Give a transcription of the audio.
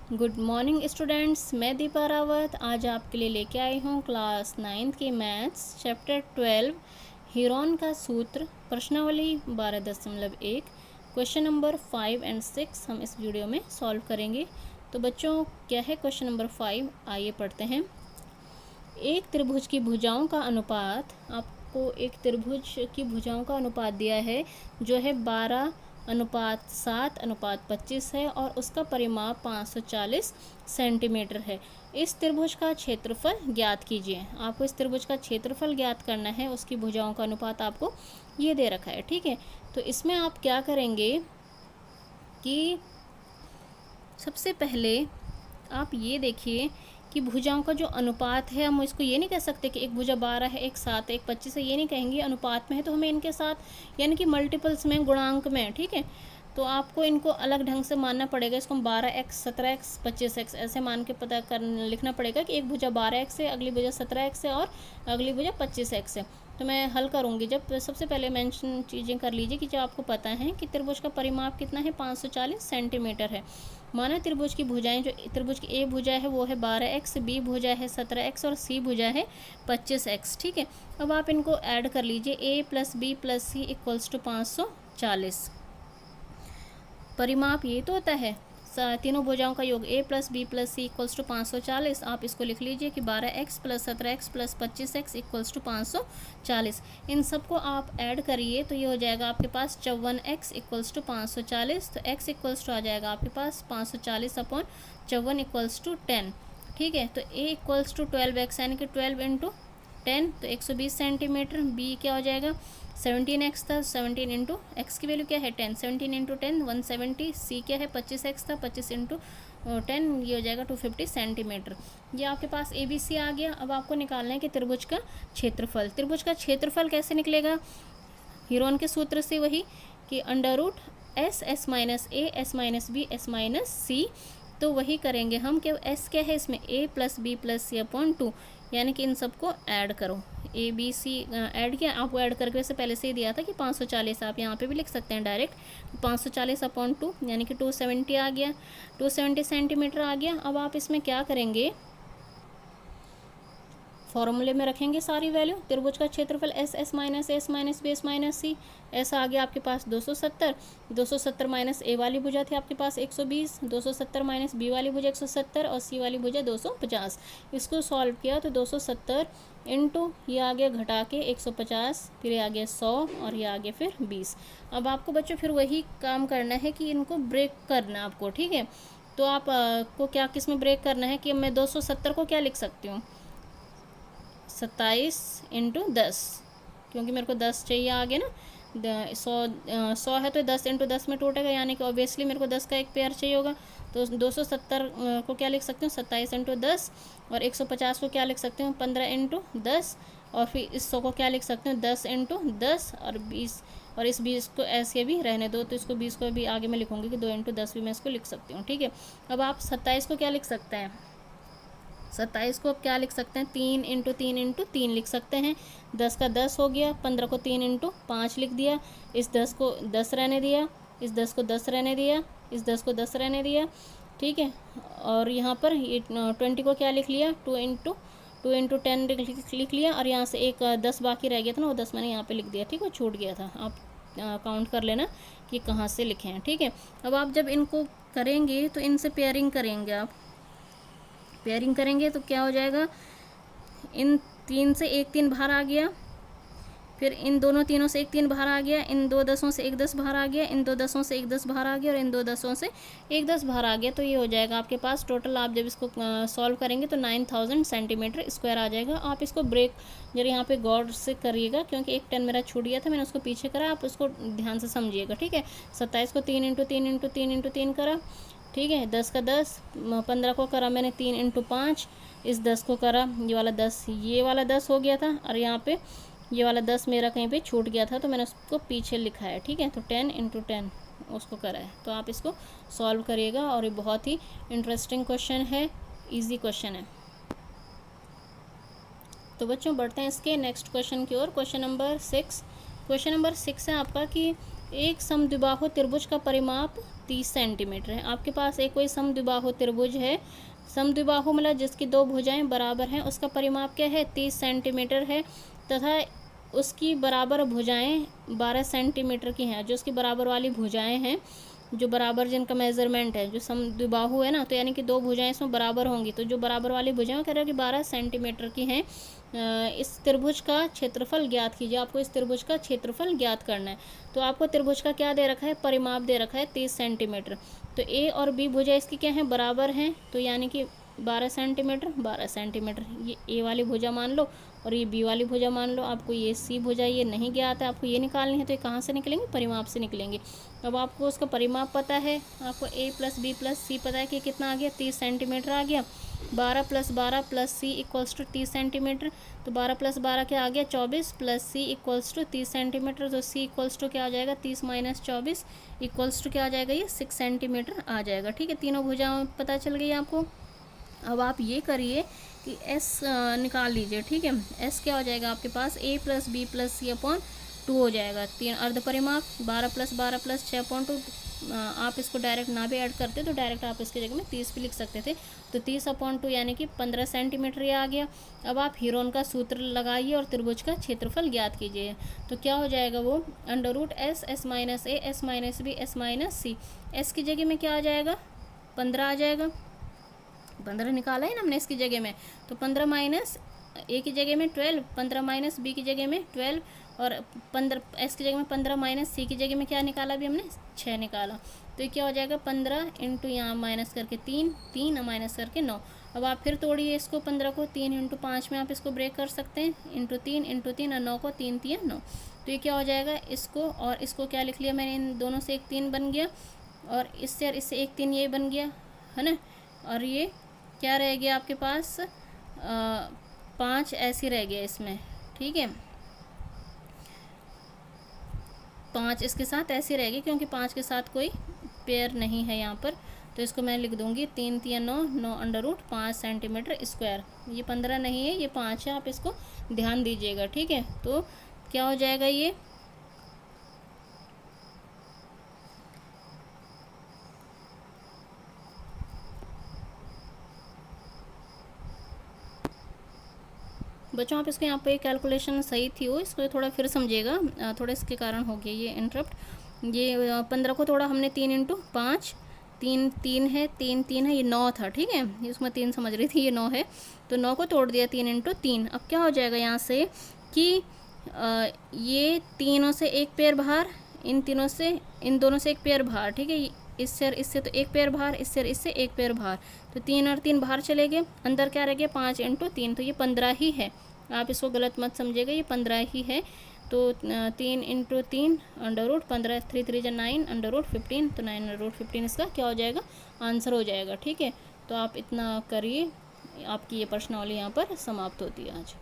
Good morning students, मैं दीपा रावत आज आपके लिए लेके आई हूँ क्लास 9th की मैथ्स चैप्टर 12 हीरोन का सूत्र प्रश्नावली 12.1 क्वेश्चन नंबर 5 एंड 6 हम इस वीडियो में सॉल्व करेंगे। तो बच्चों, क्या है क्वेश्चन नंबर 5, आइए पढ़ते हैं। एक त्रिभुज की भुजाओं का अनुपात, आपको एक त्रिभुज की भुजाओं का अनुपात दिया है जो है 12:7:25 है और उसका परिमाप 540 सेंटीमीटर है। इस त्रिभुज का क्षेत्रफल ज्ञात कीजिए। आपको इस त्रिभुज का क्षेत्रफल ज्ञात करना है, उसकी भुजाओं का अनुपात आपको ये दे रखा है, ठीक है। तो इसमें आप क्या करेंगे कि सबसे पहले आप ये देखिए कि भुजाओं का जो अनुपात है, हम इसको ये नहीं कह सकते कि एक भुजा 12 है, एक 7 है, एक 25 है, ये नहीं कहेंगे। अनुपात में है तो हमें इनके साथ यानी कि मल्टीपल्स में, गुणांक में, ठीक है। तो आपको इनको अलग ढंग से मानना पड़ेगा। इसको हम 12x, 17x, 25x ऐसे मान के पता कर लिखना पड़ेगा कि एक भुजा 12x है, अगली भुजा 17x है और अगली भुजा 25x है। तो मैं हल करूँगी जब, सबसे पहले मेंशन चीज़ें कर लीजिए कि जो आपको पता है कि त्रिभुज का परिमाप कितना है, 540 सेंटीमीटर है। माना त्रिभुज की भुजाएं, जो त्रिभुज की ए भुजा है वो है 12x, बी भुजा है 17x और सी भुजा है 25x, ठीक है। अब आप इनको ऐड कर लीजिए, a + b + c = 540। परिमाप ये तो होता है तीनों भुजाओं का योग, a + b + c = 540। आप इसको लिख लीजिए कि 12x + 17x + 25x = 540। इन सबको आप ऐड करिए तो ये हो जाएगा आपके पास 54x = 540। तो x इक्वल्स टू आ जाएगा आपके पास 540/54 = 10, ठीक है। तो a = 12x यानी कि 12 × 10 तो 120 सेंटीमीटर। b क्या हो जाएगा, 17x था, 17 इंटू एक्स की वैल्यू क्या है 10, 17 इंटू 10 170। सी क्या है 25x था, 25 इंटू 10 ये हो जाएगा 250 सेंटीमीटर। ये आपके पास ए बी सी आ गया। अब आपको निकालना है कि त्रिभुज का क्षेत्रफल। त्रिभुज का क्षेत्रफल कैसे निकलेगा, हीरोन के सूत्र से, वही कि √S S - A S - B S - C। तो वही करेंगे हम कि S क्या है इसमें, a + b + c/2 यानी कि इन सबको ऐड करो। ए बी सी ऐड किया, आपको ऐड करके वैसे पहले से ही दिया था कि 540, आप यहाँ पे भी लिख सकते हैं डायरेक्ट 540/2 यानी कि 270 आ गया, 270 सेंटीमीटर आ गया। अब आप इसमें क्या करेंगे, फॉर्मूले में रखेंगे सारी वैल्यू। त्रिभुज का क्षेत्रफल S S - A S - B S - C, ऐसा आ गया आपके पास 270। 270 माइनस ए वाली भुजा थी आपके पास 120, 270 माइनस बी वाली भुजा 170 और सी वाली भुजा 250। इसको सॉल्व किया तो 270 इंटू ये आ गया घटा के 150, फिर ये आ गया 100 और ये आ गया फिर 20। अब आपको बच्चों फिर वही काम करना है कि इनको ब्रेक करना है आपको, ठीक है। तो आप को क्या किस में ब्रेक करना है कि मैं 270 को क्या लिख सकती हूँ, 27 × 10, क्योंकि मेरे को 10 चाहिए आगे ना, 100 है तो 10 × 10 में टूटेगा, यानी कि ऑब्वियसली मेरे को 10 का एक पेयर चाहिए होगा। तो 270 को क्या लिख सकते हूँ, 27 × 10, और 150 को क्या लिख सकते हूँ, 15 × 10, और फिर इस 100 को क्या लिख सकते हैं, 10 × 10 और 20, और इस 20 को ऐसे भी रहने दो, तो इसको 20 को भी आगे मैं लिखूँगी कि 2 × 10 भी मैं इसको लिख सकती हूँ, ठीक है। अब आप 27 को क्या लिख सकते हैं, 27 को अब क्या लिख सकते हैं, 3 × 3 × 3 लिख सकते हैं। 10 का 10 हो गया, 15 को 3 × 5 लिख दिया, इस 10 को 10 रहने दिया, इस 10 को 10 रहने दिया, इस 10 को 10 रहने दिया, ठीक है। और यहाँ पर ये 20 को क्या लिख लिया, 2 × 10 लिख लिया, और यहाँ से एक 10 बाकी रह गया था ना, वो 10 मैंने यहाँ पे लिख दिया, ठीक है, छूट गया था। आप काउंट कर लेना कि कहाँ से लिखे हैं, ठीक है। अब आप जब इनको करेंगे तो इनसे पेयरिंग करेंगे, आप पेयरिंग करेंगे तो क्या हो जाएगा, इन 3 से एक 3 बाहर आ गया, फिर इन दोनों तीनों से एक 3 बाहर आ गया, इन 2 10 से एक 10 बाहर आ गया, इन 2 10 से एक 10 बाहर आ गया, और इन 2 10 से एक 10 बाहर आ गया। तो ये हो जाएगा आपके पास टोटल, आप जब इसको सॉल्व करेंगे तो 9000 सेंटीमीटर स्क्वायर आ जाएगा। आप इसको ब्रेक जरा यहाँ पे गौर से करिएगा, क्योंकि एक 10 मेरा छूट गया था, मैंने उसको पीछे करा, आप उसको ध्यान से समझिएगा, ठीक है। 27 को 3 × 3 × 3 × 3 करा, ठीक है। 10 का 10, 15 को करा मैंने 3 × 5, इस 10 को करा, ये वाला 10, ये वाला 10 हो गया था, और यहाँ पे ये वाला 10 मेरा कहीं पे छूट गया था तो मैंने उसको पीछे लिखा है, ठीक है। तो 10 × 10 उसको करा है। तो आप इसको सॉल्व करिएगा, और ये बहुत ही इंटरेस्टिंग क्वेश्चन है, इजी क्वेश्चन है। तो बच्चों बढ़ते हैं इसके नेक्स्ट क्वेश्चन की ओर। क्वेश्चन नंबर 6 है आपका कि एक समद्विबाहु त्रिभुज का परिमाप 30 सेंटीमीटर है। आपके पास एक कोई समद्विबाहु त्रिभुज है, समद्विबाहु मतलब जिसकी दो भुजाएं बराबर हैं, उसका परिमाप क्या है 30 सेंटीमीटर है, तथा उसकी बराबर भुजाएं 12 सेंटीमीटर की हैं। जो उसकी बराबर वाली भुजाएं हैं, जो बराबर जिनका मेजरमेंट है, जो समद्विबाहु है ना, तो यानी कि दो भुजाएं इसमें बराबर होंगी, तो जो बराबर वाली भुजाएं कह रहे हो कि 12 सेंटीमीटर की हैं। इस त्रिभुज का क्षेत्रफल ज्ञात कीजिए। आपको इस त्रिभुज का क्षेत्रफल ज्ञात करना है। तो आपको त्रिभुज का क्या दे रखा है, परिमाप दे रखा है 30 सेंटीमीटर। तो ए और बी भुजा इसकी क्या है, बराबर हैं, तो यानी कि 12 सेंटीमीटर 12 सेंटीमीटर, ये ए वाली भुजा मान लो और ये बी वाली भुजा मान लो। आपको ये सी भुजा ये नहीं ज्ञात है, आपको ये निकालनी है, तो ये कहाँ से निकलेंगे, परिमाप से निकलेंगे। अब आपको उसका परिमाप पता है, आपको ए प्लस बी प्लस सी पता है कि कितना आ गया, 30 सेंटीमीटर आ गया। 12 + 12 + सी इक्वल्स टू 30 सेंटीमीटर। तो 12 + 12 क्या आ गया, 24 + सी इक्वल्स टू 30 सेंटीमीटर। तो सी इक्वल्स टू क्या आ जाएगा, 30 - 24 इक्वल्स टू क्या आ जाएगा, ये 6 सेंटीमीटर आ जाएगा। ठीक है, तीनों भुजाएं पता चल गई आपको। अब आप ये करिए कि एस निकाल लीजिए। ठीक है, एस क्या हो जाएगा आपके पास, ए प्लस बी प्लस सी अपॉन 2 हो जाएगा। तीन अर्ध परिमाप 12 + 12 + 6/2। आप इसको डायरेक्ट ना भी ऐड करते तो डायरेक्ट आप इसकी जगह में 30 भी लिख सकते थे। तो 30/2 यानी कि 15 सेंटीमीटर ये आ गया। अब आप हीरोन का सूत्र लगाइए और त्रिभुज का क्षेत्रफल ज्ञात कीजिए। तो क्या हो जाएगा वो, √S S - A S - B S - C। S की जगह में क्या आ जाएगा, 15 आ जाएगा। 15 निकाला है ना हमने इसकी जगह में, तो 15 माइनस ए की जगह में 12, 15 माइनस बी की जगह में 12, और 15 एस की जगह में 15 माइनस सी की जगह में क्या निकाला अभी हमने, 6 निकाला। तो ये क्या हो जाएगा, 15 इंटू यहाँ माइनस करके 3, 3 माइनस करके 9। अब आप फिर तोड़िए इसको, 15 को 3 इंटू 5 में आप इसको ब्रेक कर सकते हैं, इंटू 3 और 9 को 3 3 9। तो ये क्या हो जाएगा, इसको और इसको क्या लिख लिया मैंने, इन दोनों से एक 3 बन गया, और इससे एक 3 ये बन गया है ना, और ये क्या रह गया आपके पास, 5 ऐसे रह गया इसमें। ठीक है, 5 इसके साथ ऐसे रह गए, क्योंकि 5 के साथ कोई पेयर नहीं है यहाँ पर। तो इसको मैं लिख दूंगी 3 3 9 9 √5 सेंटीमीटर स्क्वायर। ये 15 नहीं है, ये 5 है, आप इसको ध्यान दीजिएगा। ठीक है, तो क्या हो जाएगा ये, बच्चों आप इसको यहाँ पे कैलकुलेशन सही थी वो, इसको थोड़ा फिर समझिएगा, थोड़ा इसके कारण हो गया ये इंटरप्ट। ये 15 को थोड़ा हमने 3 इंटू 5, 3 3 है, 3 3 है, ये 9 था। ठीक है, ये उसमें 3 समझ रही थी, ये 9 है, तो 9 को तोड़ दिया 3 इंटू 3। अब क्या हो जाएगा यहाँ से कि ये तीनों से एक पेयर बाहर, इन तीनों से, इन दोनों से एक पेयर बाहर। ठीक है, इससे और इससे तो एक पेयर बाहर, इससे और इससे एक पेयर बाहर, तो 3 और 3 बाहर चले गए, अंदर क्या रह गया 5 इंटू 3, तो ये 15 ही है। आप इसको गलत मत समझिएगा, ये 15 ही है। तो 3 इंटू 3 √15, 3 3 × 9 √15, तो 9 √15 इसका क्या हो जाएगा, आंसर हो जाएगा। ठीक है, तो आप इतना करिए, आपकी ये प्रश्नावली यहाँ पर समाप्त होती है आज।